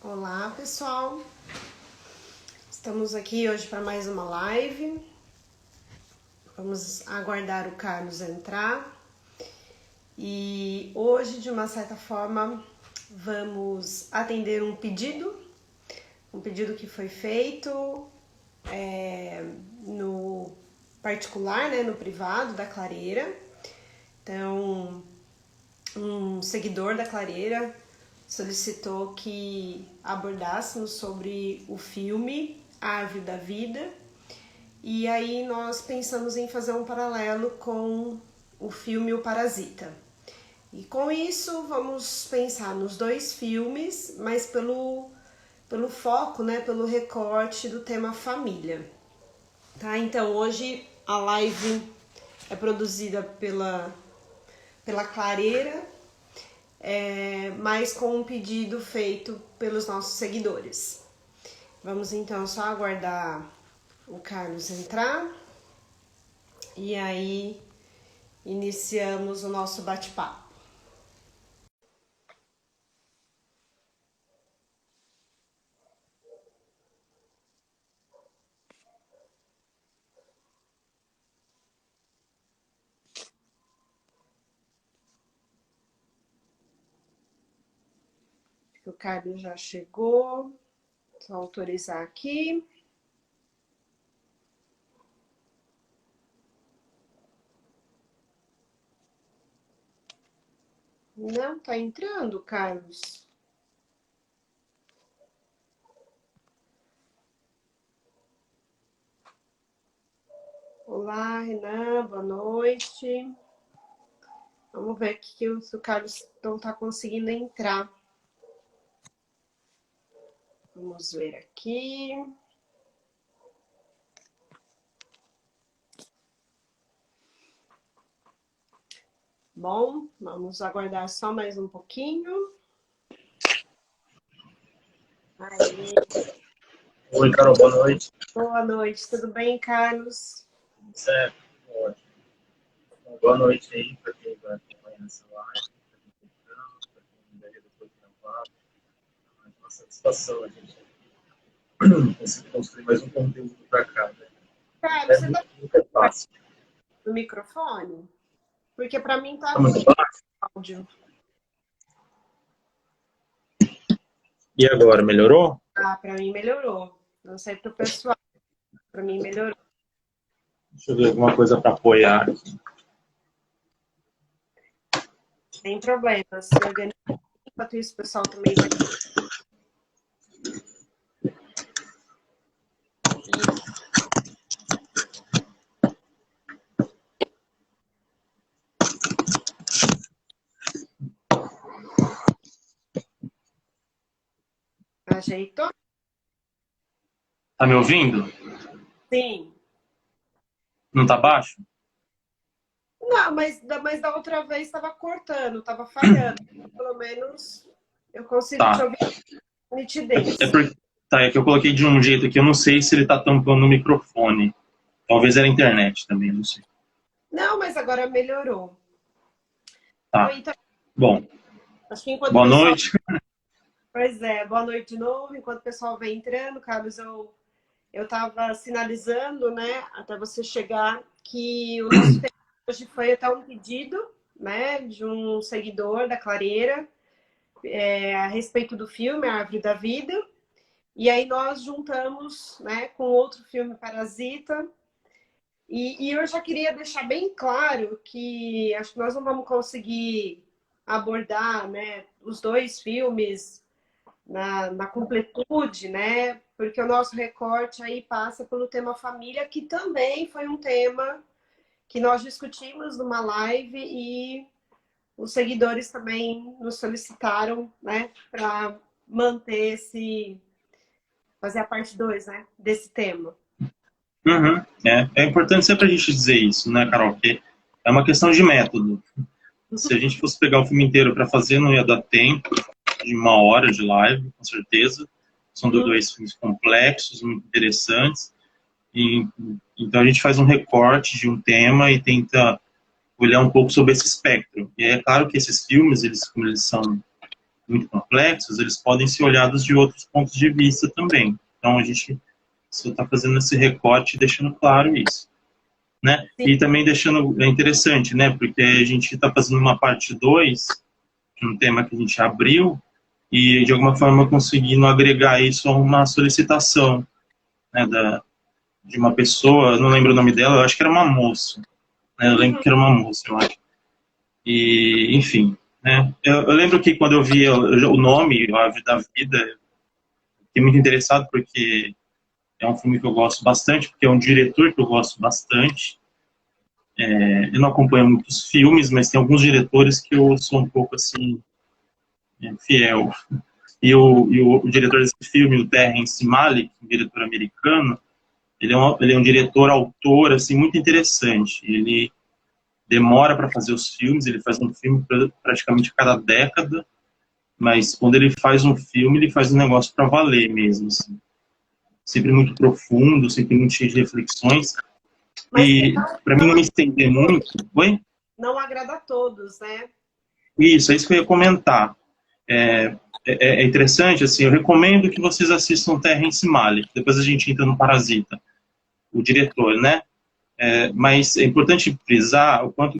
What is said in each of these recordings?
Olá, pessoal. Estamos aqui hoje para mais uma live. Vamos aguardar o Carlos entrar. E hoje, de uma certa forma, vamos atender um pedido que foi feito no particular, né, no privado da Clareira. Então, um seguidor da Clareira solicitou que abordássemos sobre o filme Árvore da Vida, e aí nós pensamos em fazer um paralelo com o filme O Parasita. E com isso vamos pensar nos dois filmes, mas pelo foco, né, pelo recorte do tema família. Tá? Então hoje a live é produzida pela Clareira, mas com um pedido feito pelos nossos seguidores. Vamos então só aguardar o Carlos entrar e aí iniciamos o nosso bate-papo. O Carlos já chegou, só autorizar aqui. Não tá entrando, Carlos. Olá, Renan, boa noite. Vamos ver aqui se o Carlos não tá conseguindo entrar. Vamos ver aqui. Bom, vamos aguardar só mais um pouquinho. Aí. Oi, Carol, boa noite. Boa noite, tudo bem, Carlos? Certo, ótimo. Boa noite aí para quem vai acompanhar essa live, para quem vai depois gravar. É uma satisfação a gente conseguir construir mais um conteúdo para cá, né? Carlos, você Muito fácil. no microfone? Porque para mim tá muito ruim baixo. o áudio. E agora, melhorou? Ah, para mim melhorou. Não sei pro pessoal. Para mim melhorou. Deixa eu ver alguma coisa para apoiar aqui. Sem problema. Se organiza. Enquanto isso, o pessoal também vai. Ajeitou? Tá me ouvindo? Sim. Não tá baixo? Não, mas da outra vez estava cortando, estava falhando. Pelo menos eu consigo te ouvir com nitidez. É que eu coloquei de um jeito aqui, eu não sei se ele tá tampando o microfone. Talvez era a internet também, não sei. Não, mas agora melhorou. Tá. Então, Bom. acho que enquanto boa o pessoal... noite. Pois é, boa noite de novo. Enquanto o pessoal vem entrando, Carlos, eu estava sinalizando, né, até você chegar, que o nosso tema hoje foi até um pedido, né, de um seguidor da Clareira, a respeito do filme A Árvore da Vida. E aí nós juntamos, né, com outro filme Parasita. E eu já queria deixar bem claro que acho que nós não vamos conseguir abordar, né, os dois filmes na completude, né? Porque o nosso recorte aí passa pelo tema família, que também foi um tema que nós discutimos numa live e os seguidores também nos solicitaram, né, para manter fazer a parte 2, né, desse tema. Uhum. É importante sempre a gente dizer isso, né, Carol? Porque é uma questão de método. Se a gente fosse pegar o filme inteiro para fazer, não ia dar tempo de 1 hora de live, com certeza. São dois filmes complexos, muito interessantes. Então a gente faz um recorte de um tema e tenta olhar um pouco sobre esse espectro. E é claro que esses filmes, como eles são muito complexos, eles podem ser olhados de outros pontos de vista também. Então, a gente só está fazendo esse recorte, deixando claro isso, né? Sim. E também deixando, é interessante, né? Porque a gente está fazendo uma parte 2 de um tema que a gente abriu e, de alguma forma, conseguindo agregar isso a uma solicitação, né, de uma pessoa, não lembro o nome dela, eu acho que era uma moça, né? Eu lembro que era uma moça, eu acho. E, enfim, né? Eu lembro que quando eu vi o nome, A Árvore da Vida, fiquei muito interessado porque é um filme que eu gosto bastante, porque é um diretor que eu gosto bastante. Eu não acompanho muitos filmes, mas tem alguns diretores que eu sou um pouco assim, fiel. E o diretor desse filme, o Terrence Malick, um diretor americano, ele é um diretor, autor, assim, muito interessante. Ele demora para fazer os filmes, ele faz um filme praticamente a cada década, mas quando ele faz um filme, ele faz um negócio para valer mesmo, assim. Sempre muito profundo, sempre muito cheio de reflexões. Mas que E, para mim não me estender muito... Oi? não agrada a todos, né? Isso, é isso que eu ia comentar. É interessante, assim, eu recomendo que vocês assistam Terrence Malick, depois a gente entra no Parasita, o diretor, né? Mas é importante frisar o quanto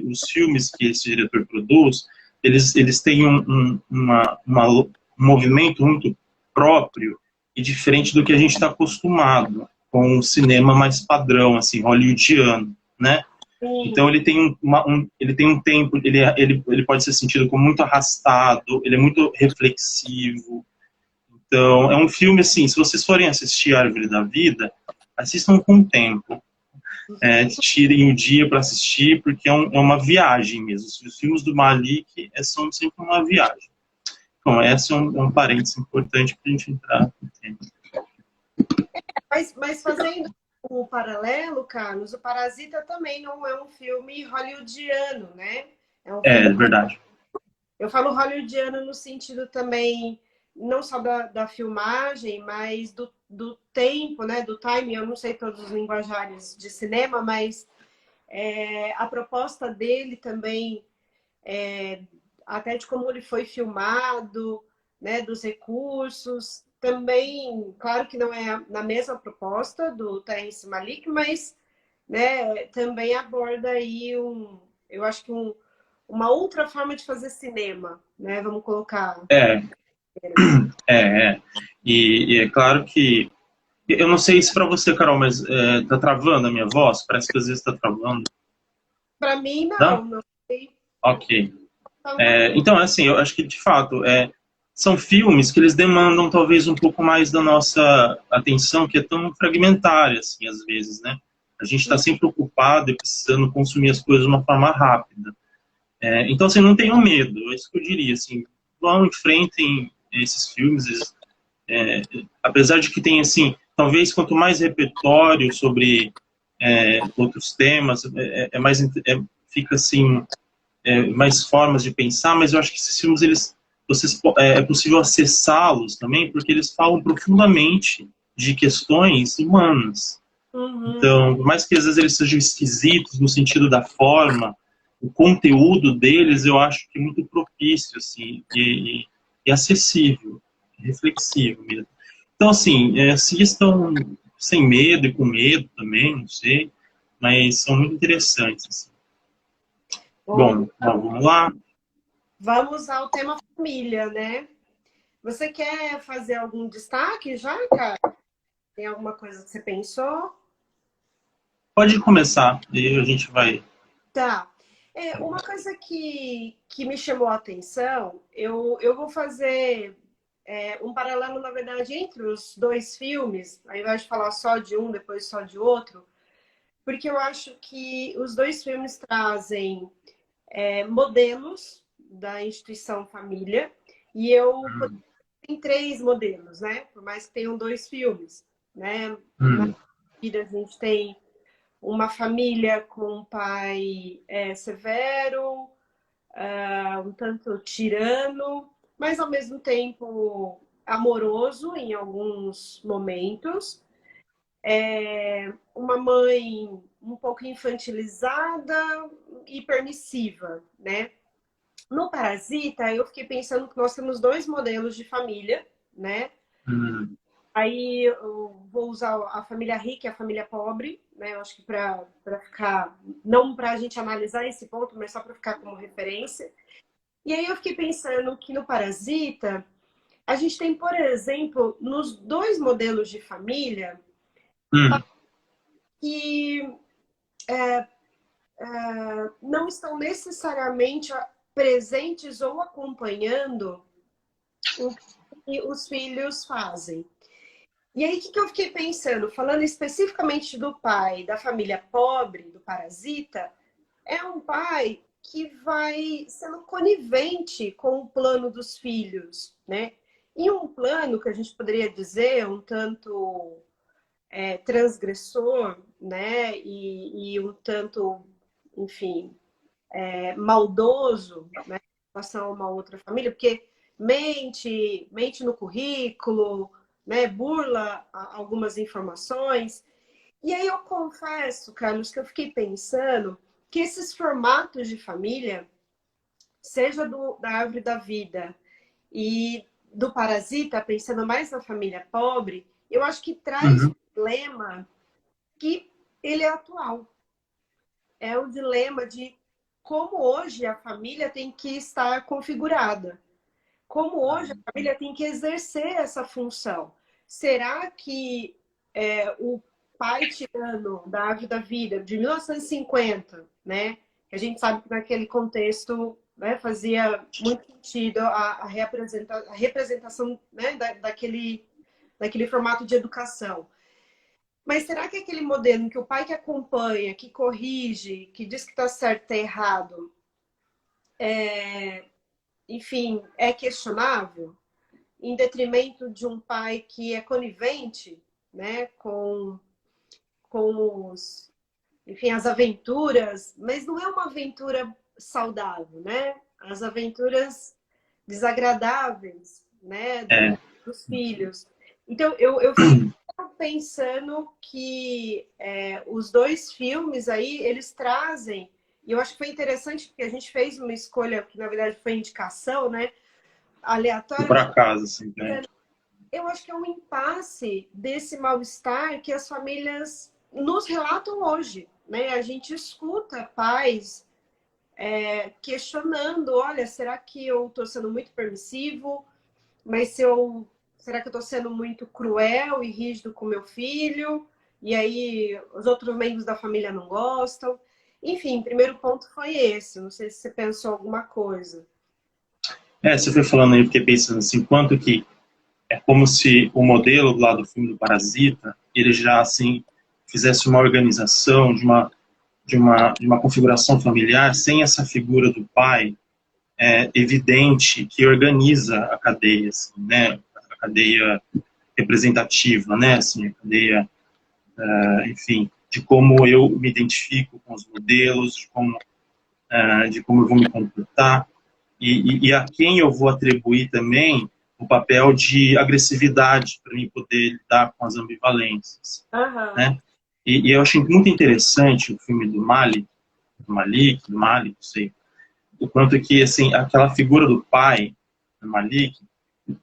os filmes que esse diretor produz, eles têm um movimento muito próprio e diferente do que a gente está acostumado com o cinema mais padrão, assim, hollywoodiano, né? Sim. Então ele tem um tempo, ele pode ser sentido como muito arrastado, ele é muito reflexivo. Então é um filme assim, se vocês forem assistir A Árvore da Vida, assistam com tempo, tirem o dia para assistir, porque é uma viagem mesmo. Os filmes do Malik são sempre uma viagem. Então esse é um parênteses importante para a gente entrar no tema. Mas fazendo o paralelo, Carlos, o Parasita também não é um filme hollywoodiano, né? É um É filme. verdade. Eu falo hollywoodiano no sentido também, não só da filmagem, mas do tempo, né? Do timing. Eu não sei todos os linguajares de cinema, mas a proposta dele também, até de como ele foi filmado, né? Dos recursos. Também, claro que não é na mesma proposta do Terrence Malick, mas né, também aborda aí eu acho que uma outra forma de fazer cinema, né? Vamos colocar. É, é. E é claro que eu não sei se para você, Carol, mas tá travando a minha voz? Parece que às vezes está travando. Para mim, Tá? não sei. Ok. Fala um pouquinho. Então, assim, eu acho que de fato são filmes que eles demandam talvez um pouco mais da nossa atenção, que é tão fragmentária, assim, às vezes, né? A gente está sempre ocupado e precisando consumir as coisas de uma forma rápida. Então, assim, não tenham medo, é isso que eu diria, assim, vão, enfrentem esses filmes, apesar de que tem, assim, talvez quanto mais repertório sobre outros temas, fica, assim, mais formas de pensar, mas eu acho que esses filmes, é possível acessá-los também, porque eles falam profundamente de questões humanas. Uhum. Então, por mais que às vezes eles sejam esquisitos no sentido da forma, o conteúdo deles eu acho que é muito propício, assim, e acessível, reflexivo mesmo. Então, assim, assistam sem medo e com medo também, não sei, mas são muito interessantes. Assim. Bom, Bom, vamos lá. vamos ao tema família, né? Você quer fazer algum destaque já, cara? Tem alguma coisa que você pensou? Pode começar, e a gente vai. Tá. Uma coisa que me chamou a atenção, eu vou fazer um paralelo, na verdade, entre os dois filmes, ao invés de falar só de um, depois só de outro, porque eu acho que os dois filmes trazem modelos da instituição família, e eu tenho três modelos, né? Por mais que tenham dois filmes, né? Na Hum, vida a gente tem uma família com um pai severo, um tanto tirano, mas ao mesmo tempo amoroso em alguns momentos. Uma mãe um pouco infantilizada e permissiva, né? No Parasita, eu fiquei pensando que nós temos dois modelos de família, né? Hum, Aí eu vou usar a família rica e a família pobre, né? Eu acho que para ficar, não para a gente analisar esse ponto, mas só para ficar como referência. E aí eu fiquei pensando que no Parasita, a gente tem, por exemplo, nos dois modelos de família, hum, que não estão necessariamente presentes ou acompanhando o que os filhos fazem. E aí, o que eu fiquei pensando? Falando especificamente do pai da família pobre, do Parasita, é um pai que vai sendo conivente com o plano dos filhos, né? E um plano que a gente poderia dizer um tanto transgressor, né? E um tanto, enfim, maldoso, né? Em relação a uma outra família, porque mente no currículo, né? Burla algumas informações. E aí eu confesso, Carlos, que eu fiquei pensando que esses formatos de família, seja da Árvore da Vida e do Parasita, pensando mais na família pobre, eu acho que traz um uhum, dilema que ele é atual. É o dilema de como hoje a família tem que estar configurada. Como hoje a família tem que exercer essa função. Será que o pai tirano da Árvore da Vida, de 1950, né? Que a gente sabe que naquele contexto, né, fazia muito sentido a representação, né, daquele formato de educação. Mas será que aquele modelo em que o pai que acompanha, que corrige, que diz que está certo e errado, enfim, é questionável? Em detrimento de um pai que é conivente, né, com enfim, as aventuras, mas não é uma aventura saudável, né? As aventuras desagradáveis, né, é. dos filhos. Então, eu fico pensando que os dois filmes aí, eles trazem, e eu acho que foi interessante porque a gente fez uma escolha que, na verdade, foi indicação, né, aleatória, Por mas acaso, assim, né? eu acho que é um impasse desse mal-estar que as famílias nos relatam hoje, né? A gente escuta pais questionando, olha, será que eu estou sendo muito permissivo? Mas será que eu estou sendo muito cruel e rígido com meu filho? E aí os outros membros da família não gostam? Enfim, o primeiro ponto foi esse. Não sei se você pensou alguma coisa. Você foi falando aí, eu fiquei pensando assim, quanto que é como se o modelo lá do filme do Parasita, ele já, assim, fizesse uma organização de uma configuração familiar sem essa figura do pai evidente que organiza a cadeia, assim, né? A cadeia representativa, né? Assim, a cadeia, enfim, de como eu me identifico com os modelos, de como eu vou me comportar e a quem eu vou atribuir também o papel de agressividade para mim poder lidar com as ambivalências, Aham. né? E eu achei muito interessante o filme do Malik, não sei, o quanto que assim aquela figura do pai, do Malik,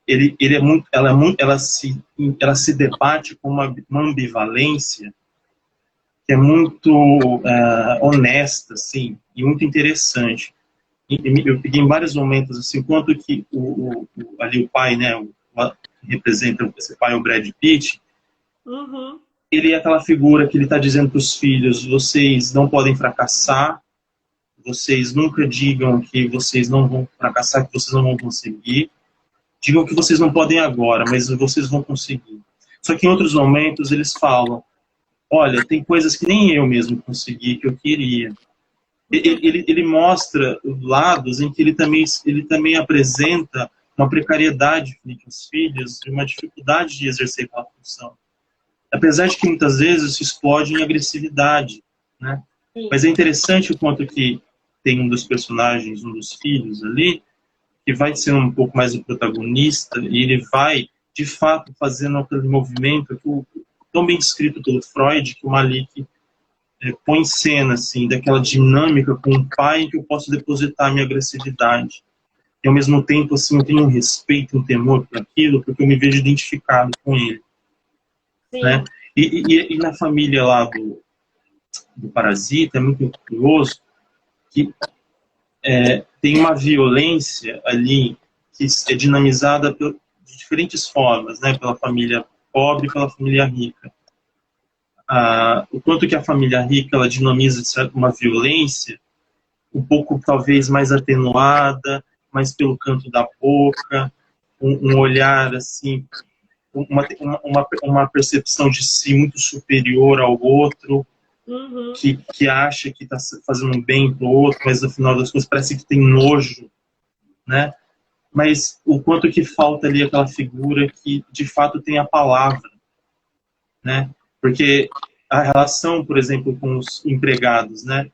ele é muito, ela é muito, ela se debate com uma ambivalência que é muito honesta, assim, e muito interessante. Eu peguei em vários momentos, assim, quanto que ali o pai, né, representa esse pai, o Brad Pitt, Uhum. ele é aquela figura que ele está dizendo para os filhos, vocês não podem fracassar, vocês nunca digam que vocês não vão fracassar, que vocês não vão conseguir, digam que vocês não podem agora, mas vocês vão conseguir. Só que em outros momentos eles falam, olha, tem coisas que nem eu mesmo consegui, que eu queria. Ele mostra lados em que ele também apresenta uma precariedade frente aos filhos e uma dificuldade de exercer aquela função. Apesar de que muitas vezes isso explode em agressividade, né? Sim. Mas é interessante o quanto que tem um dos personagens, um dos filhos ali, que vai ser um pouco mais o protagonista e ele vai, de fato, fazendo aquele movimento tão bem descrito pelo Freud, que o Malik põe em cena, assim, daquela dinâmica com um pai em que eu posso depositar a minha agressividade. E, ao mesmo tempo, assim, eu tenho um respeito, um temor por aquilo, porque eu me vejo identificado com ele, né? Sim. E na família lá do Parasita, é muito curioso que tem uma violência ali que é dinamizada de diferentes formas, né? Pela família pobre e pela família rica. O quanto que a família rica ela dinamiza uma violência um pouco talvez mais atenuada, mais pelo canto da boca, um olhar assim, uma percepção de si muito superior ao outro, Uhum. que acha que está fazendo um bem para o outro, mas no final das contas parece que tem nojo, né? Mas o quanto que falta ali aquela figura que de fato tem a palavra, né? Porque a relação, por exemplo, com os empregados, né?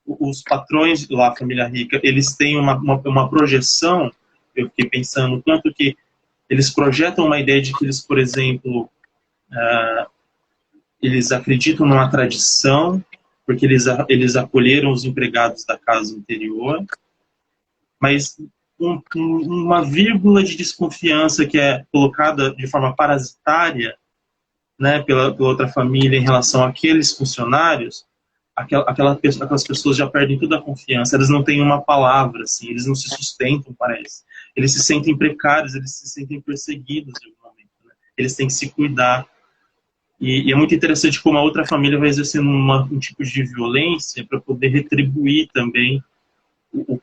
Os patrões lá, a família rica, eles têm uma projeção, eu fiquei pensando, quanto que eles projetam uma ideia de que eles, por exemplo, eles acreditam numa tradição, porque eles acolheram os empregados da casa anterior, mas uma vírgula de desconfiança que é colocada de forma parasitária, né, pela outra família em relação àqueles funcionários, aquelas pessoas já perdem toda a confiança, elas não têm uma palavra, assim, eles não se sustentam, parece. Eles se sentem precários, eles se sentem perseguidos em algum momento, né? Eles têm que se cuidar. E é muito interessante como a outra família vai exercendo um tipo de violência para poder retribuir também,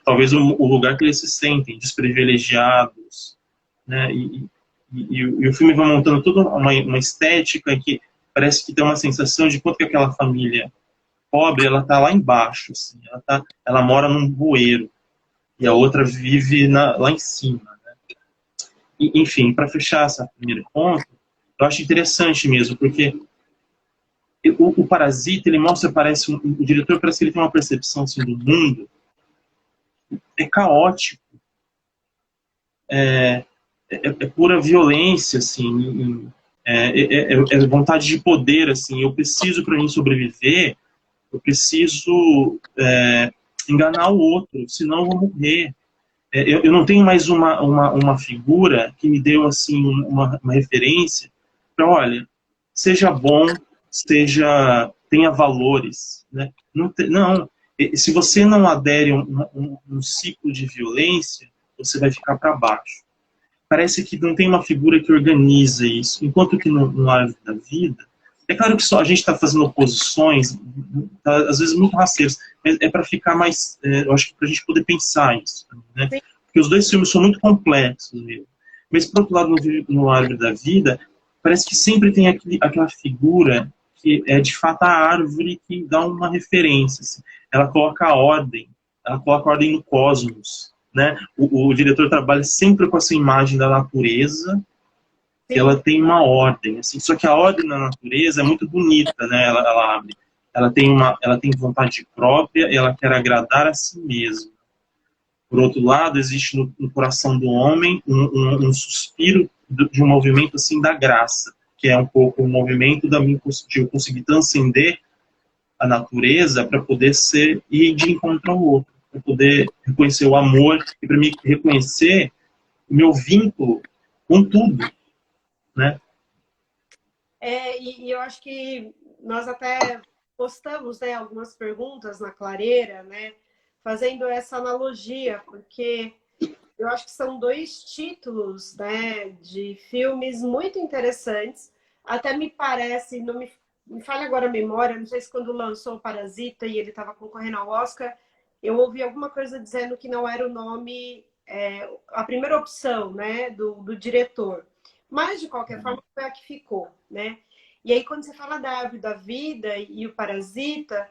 talvez o lugar que eles se sentem, desprivilegiados, né? E o filme vai montando toda uma estética que parece que tem uma sensação de quanto que aquela família pobre, ela tá lá embaixo, assim, ela mora num bueiro e a Sim. outra vive lá em cima, né? Enfim, para fechar essa primeira ponto, eu acho interessante mesmo, porque o Parasita, ele mostra, parece, o diretor parece que ele tem uma percepção assim, do mundo, é caótico, é pura violência, assim, é vontade de poder, assim, eu preciso, para mim sobreviver, eu preciso enganar o outro, senão eu vou morrer. Eu não tenho mais uma figura que me deu assim uma referência para, olha, seja bom, tenha valores, né? Não, se você não adere a um ciclo de violência, você vai ficar para baixo. Parece que não tem uma figura que organiza isso, enquanto que no Árvore da Vida, é claro que só a gente está fazendo oposições, às vezes muito raceiras, mas é para ficar mais, eu acho que para a gente poder pensar isso, né? Sim. Porque os dois filmes são muito complexos mesmo. Mas, por outro lado, no Árvore da Vida, parece que sempre tem aquela figura que é de fato a árvore que dá uma referência. Assim. Ela coloca a ordem no cosmos. Né? O diretor trabalha sempre com essa imagem da natureza, que Sim. ela tem uma ordem. Assim. Só que a ordem na natureza é muito bonita, né? Ela abre. Ela tem vontade própria, ela quer agradar a si mesma. Por outro lado, existe no coração do homem um suspiro de um movimento assim da graça, que é um pouco o movimento de eu conseguir transcender a natureza para poder ir de encontro ao outro, para poder reconhecer o amor e para me reconhecer o meu vínculo com tudo, né? E eu acho que nós até postamos, né, algumas perguntas na Clareira, né, fazendo essa analogia, porque eu acho que são dois títulos, né, de filmes muito interessantes. Até me parece, não me falha agora a memória, não sei se quando lançou o Parasita e ele estava concorrendo ao Oscar, eu ouvi alguma coisa dizendo que não era o nome, a primeira opção, né, do diretor. Mas, de qualquer forma, foi a que ficou, né? E aí, quando você fala da Árvore da Vida e o Parasita,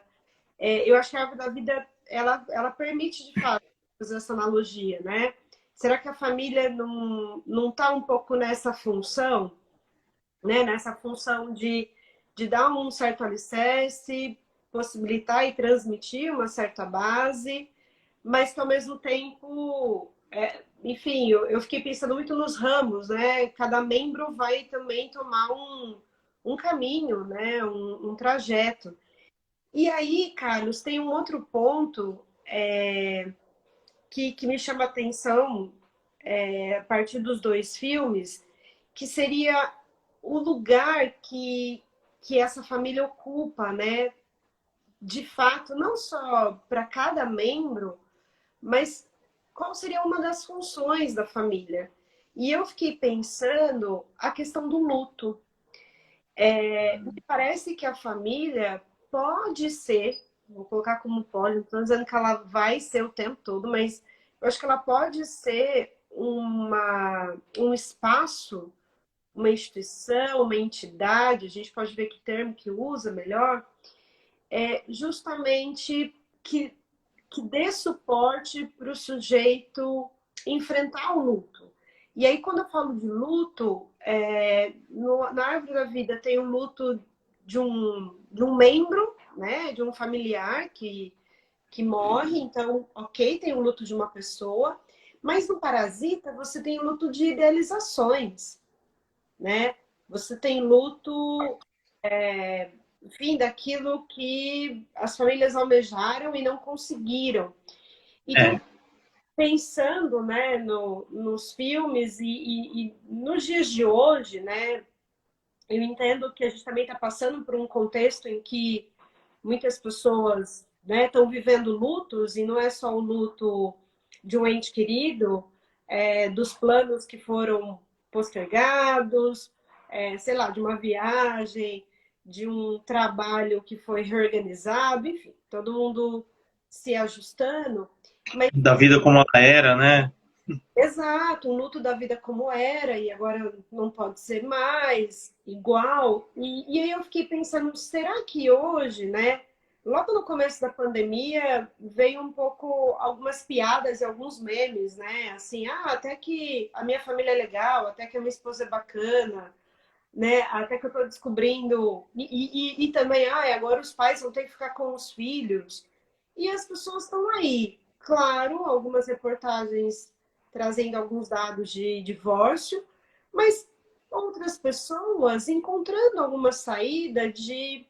eu acho que a Árvore da Vida, ela permite, de fato, fazer essa analogia, né? Será que a família não está um pouco nessa função, né? Nessa função de dar um certo alicerce, possibilitar e transmitir uma certa base, mas que ao mesmo tempo, enfim, eu fiquei pensando muito nos ramos, né? Cada membro vai também tomar um caminho, né? Um trajeto. E aí, Carlos, tem um outro ponto que me chama a atenção a partir dos dois filmes, que seria o lugar que essa família ocupa, né? De fato, não só para cada membro, mas qual seria uma das funções da família. E eu fiquei pensando a questão do luto. Me parece que a família pode ser, vou colocar como pode, não estou dizendo que ela vai ser o tempo todo, mas eu acho que ela pode ser um espaço, uma instituição, uma entidade, a gente pode ver que termo que usa melhor, justamente que dê suporte para o sujeito enfrentar o luto. E aí, quando eu falo de luto, na árvore da vida tem o luto de um membro, né, de um familiar que morre, então, ok, tem o luto de uma pessoa, mas no Parasita você tem o luto de idealizações, né? Você tem luto, enfim, daquilo que as famílias almejaram e não conseguiram. Então, É, pensando, né, nos filmes e nos dias de hoje, né, eu entendo que a gente também está passando por um contexto em que muitas pessoas, né, estão vivendo lutos, e não é só o luto de um ente querido, dos planos que foram postergados, sei lá, de uma viagem, de um trabalho que foi reorganizado, enfim, todo mundo se ajustando. Mas da vida como ela era, né? exato, um luto da vida como era e agora não pode ser mais igual. E aí eu fiquei pensando, será que hoje, né? Logo no começo da pandemia veio um pouco algumas piadas e alguns memes, né? Assim, até que a minha família é legal, até que a minha esposa é bacana, né? Até que eu tô descobrindo. E também, agora os pais vão ter que ficar com os filhos. E as pessoas estão aí. Claro, algumas reportagens trazendo alguns dados de divórcio, mas outras pessoas encontrando alguma saída de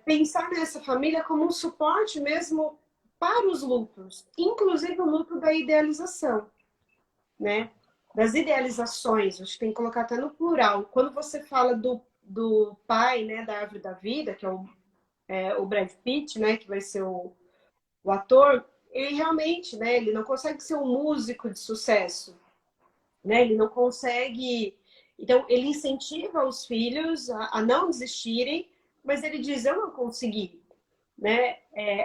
pensar nessa família como um suporte mesmo para os lutos, inclusive o luto da idealização, né? Das idealizações, acho que tem que colocar até no plural. Quando você fala do pai, né, da árvore da vida, que é o Brad Pitt, né, que vai ser o ator, ele realmente, né, ele não consegue ser um músico de sucesso, né? Ele não consegue. Então, ele incentiva os filhos a não desistirem, mas ele diz: eu não consegui, né?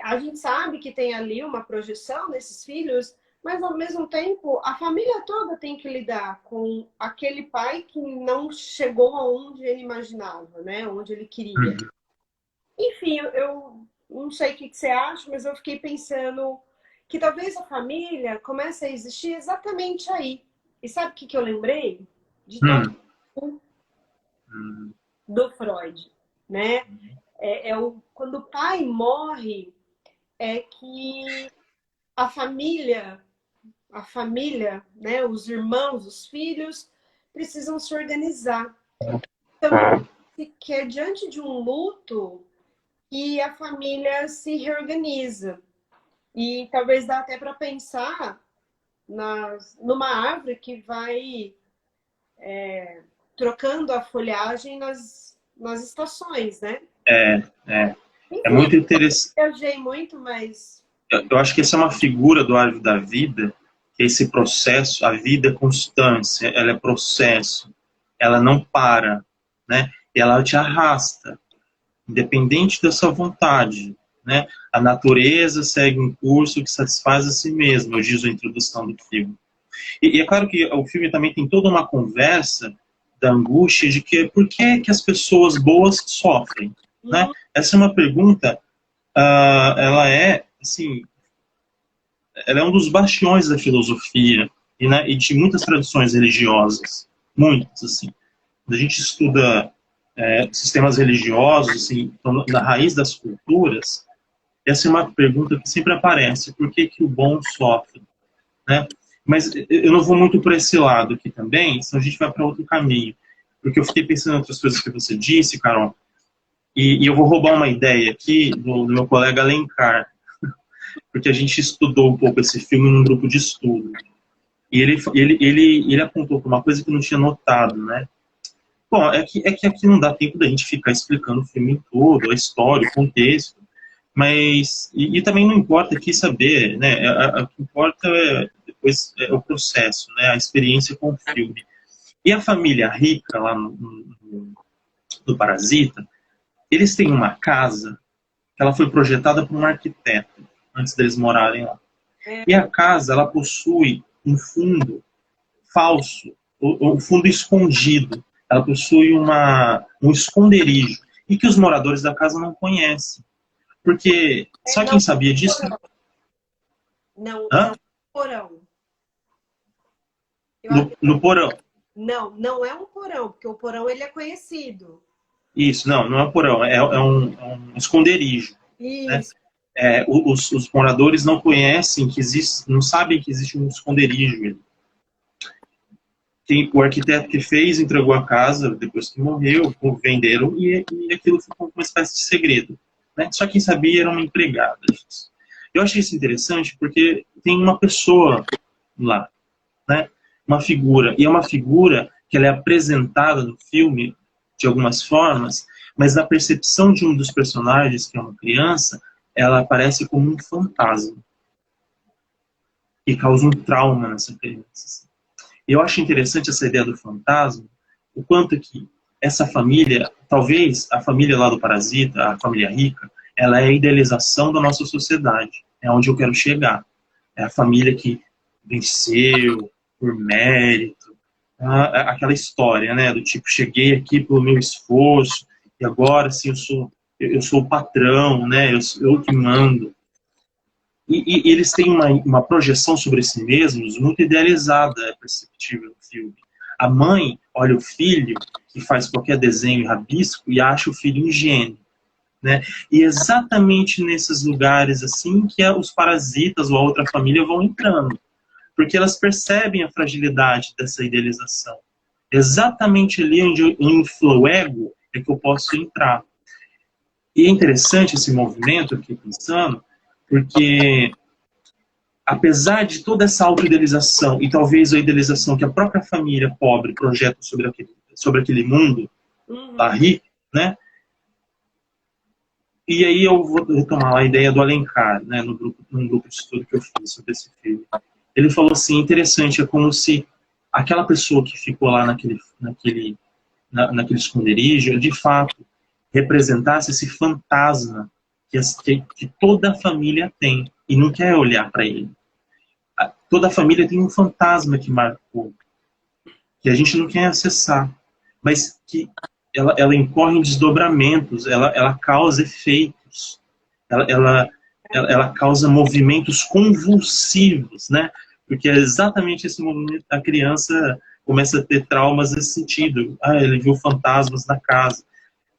A gente sabe que tem ali uma projeção desses filhos, mas ao mesmo tempo a família toda tem que lidar com aquele pai que não chegou aonde ele imaginava, né? Onde ele queria. Enfim, eu não sei o que você acha, mas eu fiquei pensando que talvez a família comece a existir exatamente aí. E sabe o que eu lembrei? De todo Hum, hum, do Freud, né? Quando o pai morre, é que a família, né, os irmãos, os filhos, precisam se organizar. Então, que é diante de um luto que a família se reorganiza. E talvez dá até para pensar numa árvore que vai trocando a folhagem nas estações, né? é, é, é Enfim, muito interessante. eu viajei muito, mas. Eu acho que essa é uma figura do Árvore da Vida, que é esse processo, a vida é constância, ela é processo, ela não para, né? E ela te arrasta, independente da sua vontade, né? A natureza segue um curso que satisfaz a si mesma, eu diz a introdução do filme. E é claro que o filme também tem toda uma conversa da angústia de que por que as pessoas boas sofrem, né? Essa é uma pergunta, ela é, assim, ela é um dos bastiões da filosofia e, né, e de muitas tradições religiosas, muitas, assim. Quando a gente estuda sistemas religiosos, assim, na raiz das culturas, essa é uma pergunta que sempre aparece: por que o bom sofre, né? Mas eu não vou muito por esse lado aqui também, senão a gente vai para outro caminho. Porque eu fiquei pensando em outras coisas que você disse, Carol. E eu vou roubar uma ideia aqui do meu colega Alencar, porque a gente estudou um pouco esse filme num grupo de estudo. E ele apontou para uma coisa que eu não tinha notado, né? Bom, é que aqui não dá tempo da gente ficar explicando o filme todo, a história, o contexto, mas... E também não importa aqui saber, né? O que importa depois é o processo, né? A experiência com o filme. E a família rica lá no Parasita, eles têm uma casa que ela foi projetada por um arquiteto antes deles morarem lá. É, E a casa, ela possui um fundo falso, um fundo escondido. Ela possui um esconderijo e que os moradores da casa não conhecem. Porque só não, quem sabia disso... não, não, Hã? porão. Eu acho que No porão. não é um porão, porque o porão ele é conhecido. Isso, não é um porão, é um esconderijo. Né? Isso. Os moradores não conhecem que existe, não sabem que existe um esconderijo. O arquiteto que fez entregou a casa depois que morreu, venderam e aquilo ficou uma espécie de segredo. Né? Só quem sabia era uma empregada. Eu achei isso interessante porque tem uma pessoa lá, né? Uma figura, e é uma figura que ela é apresentada no filme de algumas formas, mas na percepção de um dos personagens, que é uma criança, ela aparece como um fantasma e causa um trauma nessa criança. Eu acho interessante essa ideia do fantasma, o quanto que essa família, talvez a família lá do Parasita, a família rica, ela é a idealização da nossa sociedade, é onde eu quero chegar. É a família que venceu por mérito, aquela história, né, do tipo, cheguei aqui pelo meu esforço e agora sim eu sou o patrão, né, eu que mando. E eles têm uma projeção sobre si mesmos muito idealizada, é perceptível no filme. A mãe olha o filho, que faz qualquer desenho rabisco, e acha o filho um gênio. Né? E é exatamente nesses lugares assim que os parasitas ou a outra família vão entrando. Porque elas percebem a fragilidade dessa idealização. Exatamente ali onde eu inflo o ego é que eu posso entrar. E é interessante esse movimento, aqui pensando, porque apesar de toda essa autoidealização e talvez a idealização que a própria família pobre projeta sobre aquele mundo lá Uhum. rico, né? E aí eu vou retomar a ideia do Alencar, né, num grupo de estudo que eu fiz sobre esse filme. Ele falou assim, interessante, é como se aquela pessoa que ficou lá naquele esconderijo, de fato, representasse esse fantasma que toda a família tem e não quer olhar para ele. Toda a família tem um fantasma que marcou, que a gente não quer acessar, mas que ela incorre em desdobramentos, ela causa efeitos, ela, ela, ela causa movimentos convulsivos, né? Porque é exatamente esse movimento, a criança começa a ter traumas nesse sentido. Ele viu fantasmas na casa,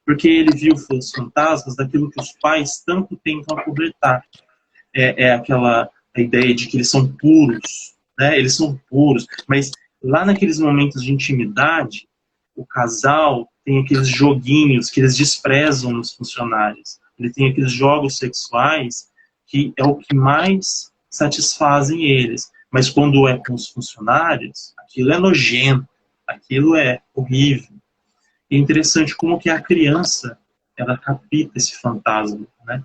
porque ele viu os fantasmas daquilo que os pais tanto tentam acobertar. Aquela a ideia de que eles são puros, né? Eles são puros, mas lá naqueles momentos de intimidade, o casal tem aqueles joguinhos que eles desprezam nos funcionários. Ele tem aqueles jogos sexuais que é o que mais satisfazem eles. Mas quando é com os funcionários, aquilo é nojento, aquilo é horrível. E é interessante como que a criança, ela capta esse fantasma, né?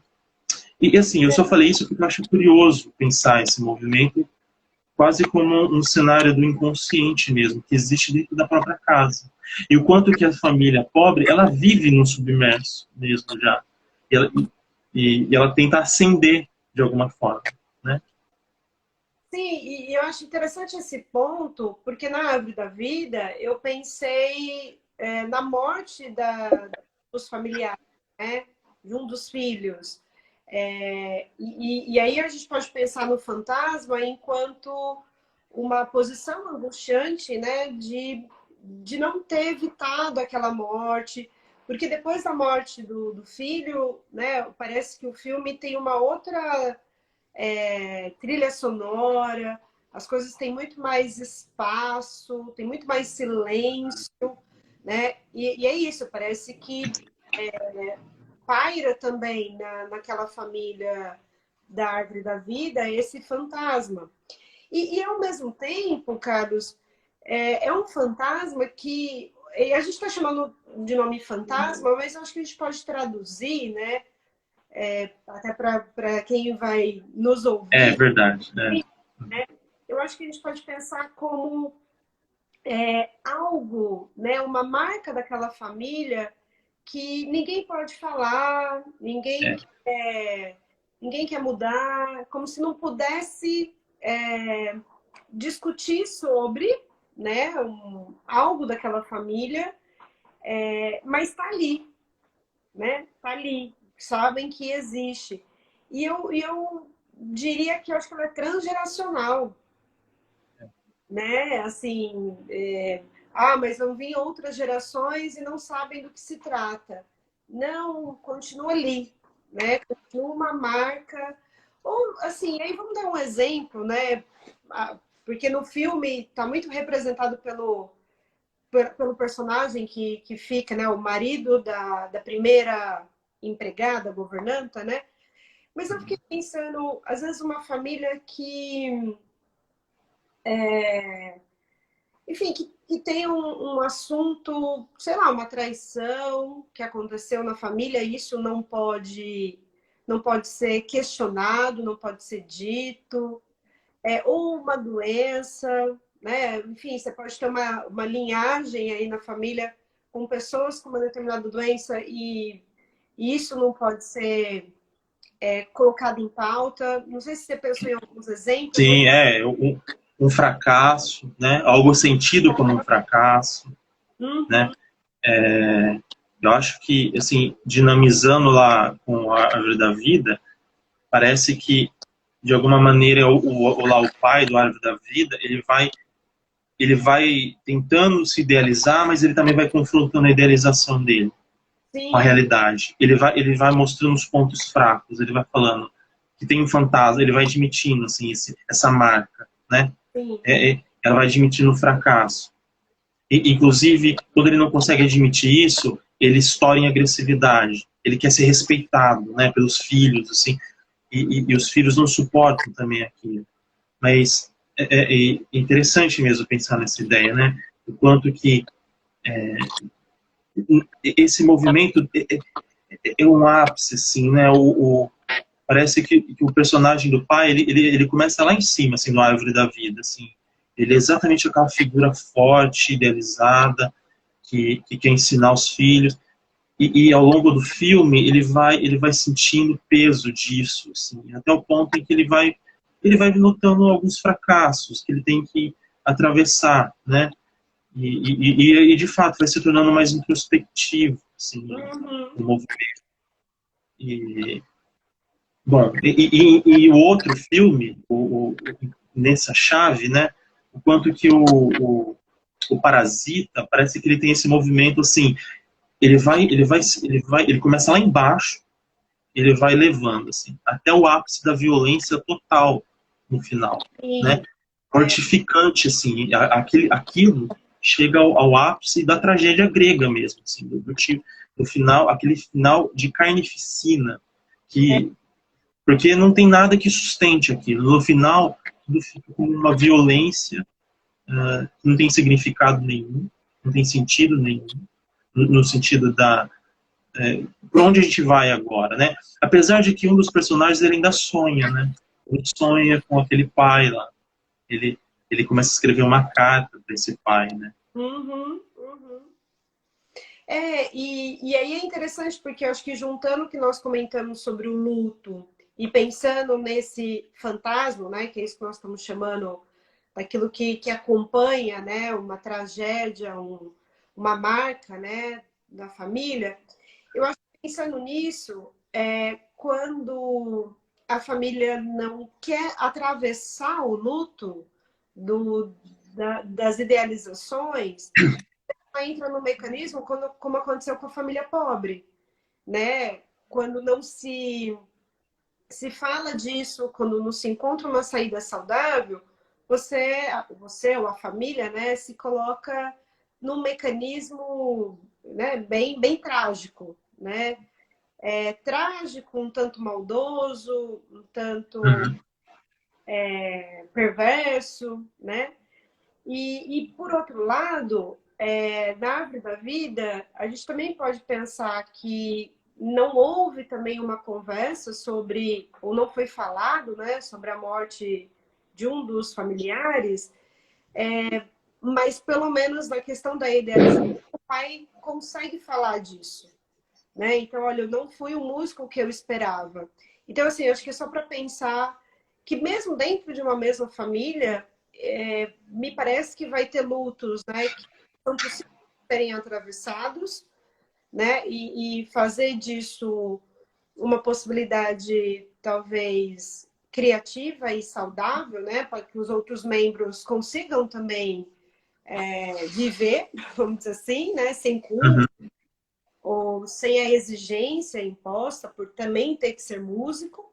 E assim, eu só falei isso porque eu acho curioso pensar esse movimento quase como um cenário do inconsciente mesmo, que existe dentro da própria casa. E o quanto que a família pobre, ela vive no submerso mesmo já. E ela tenta ascender de alguma forma, né? Sim, e eu acho interessante esse ponto, porque na Árvore da Vida eu pensei na morte dos familiares, né? De um dos filhos. E aí a gente pode pensar no fantasma enquanto uma posição angustiante, né? De não ter evitado aquela morte, porque depois da morte do filho, né? Parece que o filme tem uma outra trilha sonora, as coisas têm muito mais espaço, tem muito mais silêncio, né? E é isso, parece que paira também naquela família da árvore da vida esse fantasma. E ao mesmo tempo, Carlos, é um fantasma que e a gente está chamando de nome fantasma, mas eu acho que a gente pode traduzir, né? Até para quem vai nos É ouvir, verdade, né? né? Eu acho que a gente pode pensar como algo, né? Uma marca daquela família que ninguém pode falar, É, ninguém quer mudar, como se não pudesse discutir sobre, né, algo daquela família, mas está ali, né? Tá ali, sabem que existe. E eu diria que eu acho que ela é transgeracional, né? Assim, mas vão vir outras gerações e não sabem do que se trata. Não, continua ali, né? Continua uma marca. Ou, assim, aí vamos dar um exemplo, né? Porque no filme está muito representado pelo personagem que fica, né? O marido da primeira empregada, governanta, né? Mas eu fiquei pensando, às vezes uma família que enfim, que tem um assunto, sei lá, uma traição que aconteceu na família, isso não pode ser questionado, não pode ser dito, ou uma doença, né? Enfim, você pode ter uma linhagem aí na família com pessoas com uma determinada doença e isso não pode ser colocado em pauta. Não sei se você pensou em alguns exemplos, mas sim, um fracasso, né? Algo sentido como um fracasso, né? uhum, Eu acho que, assim, dinamizando lá com a árvore da vida, parece que, de alguma maneira, lá o pai do árvore da vida, ele vai tentando se idealizar, mas ele também vai confrontando a idealização dele com a sim, realidade. Ele vai mostrando os pontos fracos, ele vai falando que tem um fantasma, ele vai admitindo, assim, essa marca, né? sim. Ela vai admitindo o fracasso. Inclusive, quando ele não consegue admitir isso, ele estoura em agressividade. Ele quer ser respeitado, né, pelos filhos, assim, e os filhos não suportam também aquilo. Mas é interessante mesmo pensar nessa ideia, né? O quanto que esse movimento é um ápice, assim, né? Parece que o personagem do pai, ele começa lá em cima, assim, no árvore da vida, assim. Ele é exatamente aquela figura forte, idealizada, que quer ensinar os filhos. E ao longo do filme, ele vai sentindo o peso disso, assim, até o ponto em que ele vai notando alguns fracassos que ele tem que atravessar, né? E de fato, vai se tornando mais introspectivo, assim, Uhum. o movimento. E, bom, e o outro filme, nessa chave, né? O quanto que o Parasita parece que ele tem esse movimento assim, ele começa lá embaixo, ele vai levando assim até o ápice da violência total no final, né? Sim, Mortificante assim, aquilo chega ao ápice da tragédia grega mesmo, assim, do final, aquele final de carnificina que porque não tem nada que sustente aquilo. No final, tudo fica como uma violência que não tem significado nenhum, não tem sentido nenhum, no sentido da por onde a gente vai agora, né? Apesar de que um dos personagens ele ainda sonha, né? Ele sonha com aquele pai lá. Ele, ele começa a escrever uma carta para esse pai, né? uhum, uhum. E aí é interessante porque eu acho que juntando o que nós comentamos sobre o luto e pensando nesse fantasma, né, que é isso que nós estamos chamando daquilo que acompanha, né, uma tragédia, uma marca, né, da família, eu acho que pensando nisso, quando a família não quer atravessar o luto das idealizações, entra no mecanismo como aconteceu com a família pobre, né? Quando não se fala disso, quando não se encontra uma saída saudável, você ou a família, né, se coloca num mecanismo, né, bem trágico, né? trágico, um tanto maldoso, um tanto Uhum. perverso, né? E por outro lado, na árvore da vida, a gente também pode pensar que não houve também uma conversa sobre, ou não foi falado, né, sobre a morte de um dos familiares, mas pelo menos na questão da idealização, o pai consegue falar disso, né? Então, olha, eu não fui o músico que eu esperava. Então, assim, eu acho que é só para pensar que mesmo dentro de uma mesma família, me parece que vai ter lutos, né, que são possíveis de serem atravessados, né, e fazer disso uma possibilidade talvez criativa e saudável, né, para que os outros membros consigam também viver, vamos dizer assim, né, sem culpa Uhum. ou sem a exigência imposta por também ter que ser músico.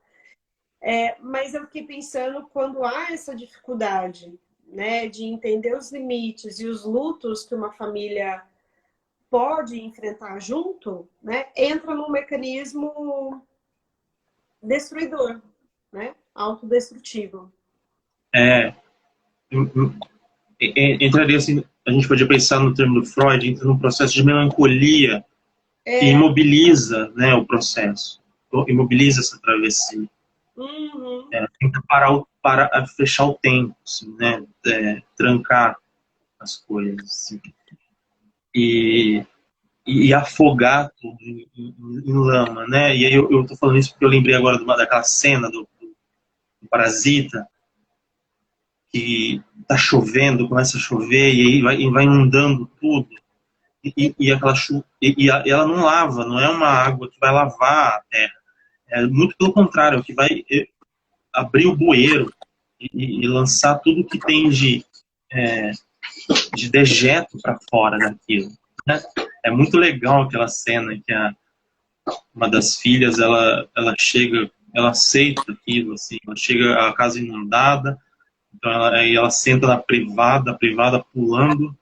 Mas eu fiquei pensando quando há essa dificuldade, né, de entender os limites e os lutos que uma família pode enfrentar junto, né, entra num mecanismo destruidor, né, autodestrutivo. É, entraria assim, a gente podia pensar no termo do Freud, entra num processo de melancolia que É, imobiliza, né, o processo, imobiliza essa travessia. uhum, Tenta fechar o tempo, assim, né, trancar as coisas, assim, e, e afogar tudo em lama, né? E aí eu tô falando isso porque eu lembrei agora daquela cena do Parasita, que tá chovendo, começa a chover e aí vai inundando tudo. E aquela chuva, ela não lava, não é uma água que vai lavar a terra. É muito pelo contrário, é o que vai abrir o bueiro e lançar tudo que tem de dejeto para fora daquilo. Né? É muito legal aquela cena que uma das filhas ela chega, ela aceita aquilo, assim, ela chega à casa inundada, então aí ela senta na privada, a privada pulando,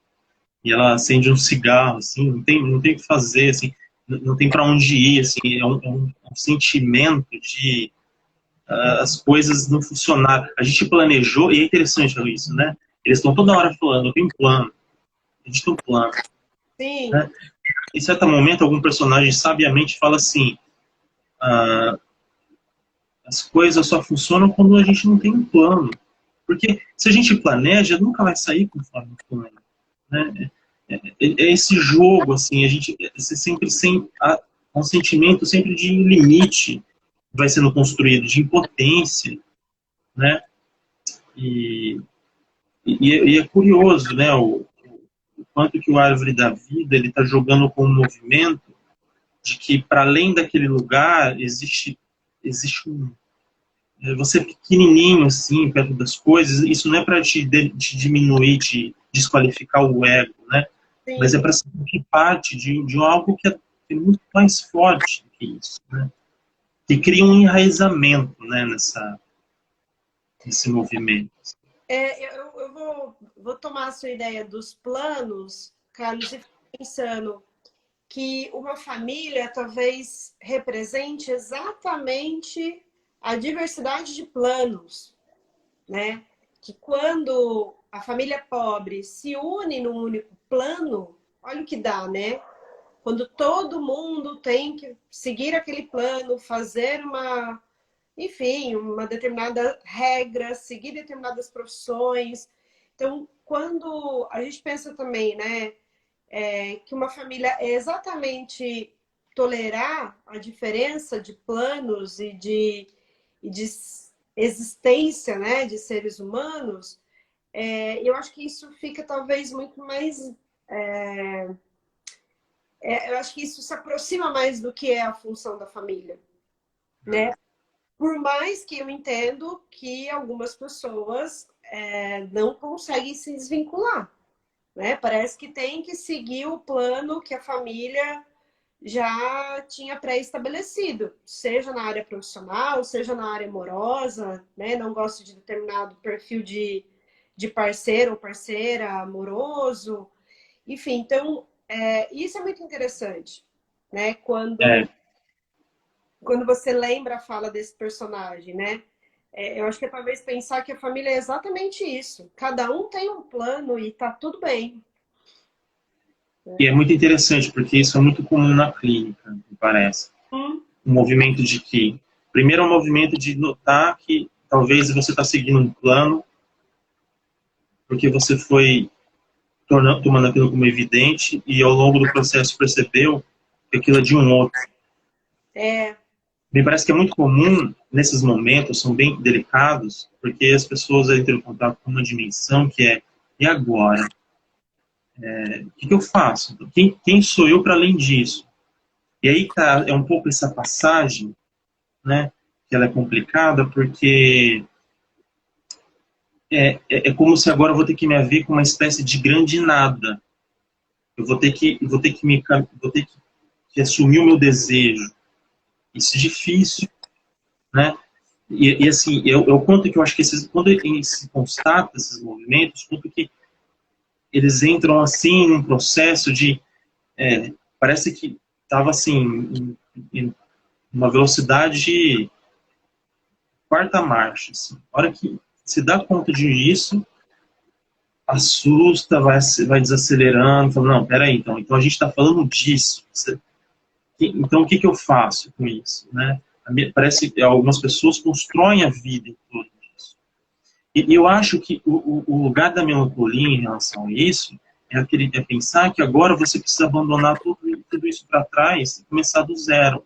e ela acende um cigarro, assim, não tem o que fazer, assim, não tem para onde ir, assim, é um sentimento de as coisas não funcionaram. A gente planejou, e é interessante isso, né? Eles estão toda hora falando, eu tenho um plano, a gente tem um plano, sim, né? Em certo momento, algum personagem sabiamente fala assim, ah, as coisas só funcionam quando a gente não tem um plano. Porque se a gente planeja, nunca vai sair conforme o plano. Né? É esse jogo, assim, a gente sempre há um sentimento sempre de limite que vai sendo construído, de impotência, né? E, e é curioso, né? O quanto que o Árvore da Vida ele está jogando com um movimento de que para além daquele lugar existe você é pequenininho assim perto das coisas. Isso não é para te diminuir, te desqualificar o ego, né? Mas é sim. para sentir parte de algo que é muito mais forte do que isso, né? Que cria um enraizamento, né, nesse movimento. Eu vou tomar a sua ideia dos planos, Carlos, e fico pensando que uma família talvez represente exatamente a diversidade de planos, né? Que quando a família pobre se une num único plano, olha o que dá, né? Quando todo mundo tem que seguir aquele plano, fazer enfim, uma determinada regra, seguir determinadas profissões. Então, quando a gente pensa também, né, que uma família é exatamente tolerar a diferença de planos e de existência, né, de seres humanos, eu acho que isso fica talvez muito mais. Eu acho que isso se aproxima mais do que é a função da família, né? Por mais que eu entendo que algumas pessoas não conseguem se desvincular, né? Parece que tem que seguir o plano que a família já tinha pré-estabelecido, seja na área profissional, seja na área amorosa, né? Não gosto de determinado perfil de parceiro ou parceira amoroso, enfim. Então, isso é muito interessante, né? Quando É, quando você lembra a fala desse personagem, né? Eu acho que é talvez pensar que a família é exatamente isso. Cada um tem um plano e tá tudo bem. E é muito interessante, porque isso é muito comum na clínica, me parece. O movimento de que, primeiro é um movimento de notar que talvez você está seguindo um plano, porque você foi tomando aquilo como evidente e ao longo do processo percebeu que aquilo é de um outro. Me parece que é muito comum, nesses momentos, são bem delicados, porque as pessoas entram em contato com uma dimensão que é, e agora? O que eu faço? Quem sou eu para além disso? E aí tá, é um pouco essa passagem, né, que ela é complicada, porque é como se agora eu vou ter que me haver com uma espécie de grande nada. Eu vou ter que assumir o meu desejo. Isso é difícil, né? E assim, eu conto que eu acho que quando se constata esses movimentos, conto que eles entram assim num processo de parece que estava assim em uma velocidade de quarta marcha. Assim. A hora que se dá conta disso, assusta, vai desacelerando, fala, não, peraí, então a gente está falando disso. Então o que eu faço com isso? Né? Parece que algumas pessoas constroem a vida em torno disso. E eu acho que o lugar da melancolia em relação a isso é pensar que agora você precisa abandonar tudo isso para trás e começar do zero.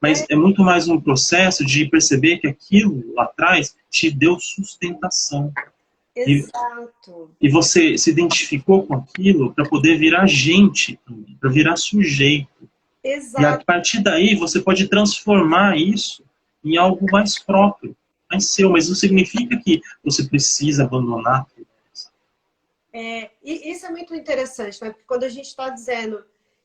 Mas é muito mais um processo de perceber que aquilo lá atrás te deu sustentação. Exato. E você se identificou com aquilo para poder virar gente, para virar sujeito. Exato. E a partir daí você pode transformar isso em algo mais próprio, mais seu. Mas não significa que você precisa abandonar tudo isso. E isso é muito interessante, né? Porque quando a gente está dizendo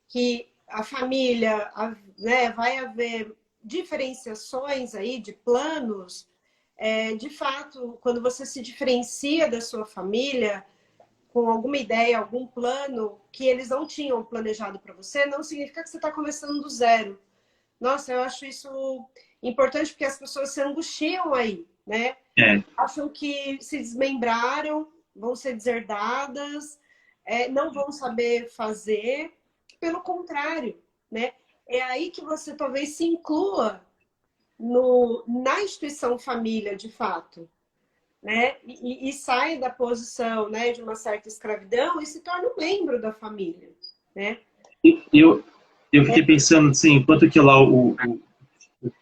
que a família, né, vai haver diferenciações aí de planos, de fato, quando você se diferencia da sua família com alguma ideia, algum plano que eles não tinham planejado para você, não significa que você está começando do zero. Nossa, eu acho isso importante porque as pessoas se angustiam aí, né? Acham que se desmembraram, vão ser deserdadas, não vão saber fazer. Pelo contrário, né? É aí que você talvez se inclua na instituição família, de fato, né? E saia da posição, né, de uma certa escravidão e se torne um membro da família, né? Eu fiquei pensando assim, enquanto que lá o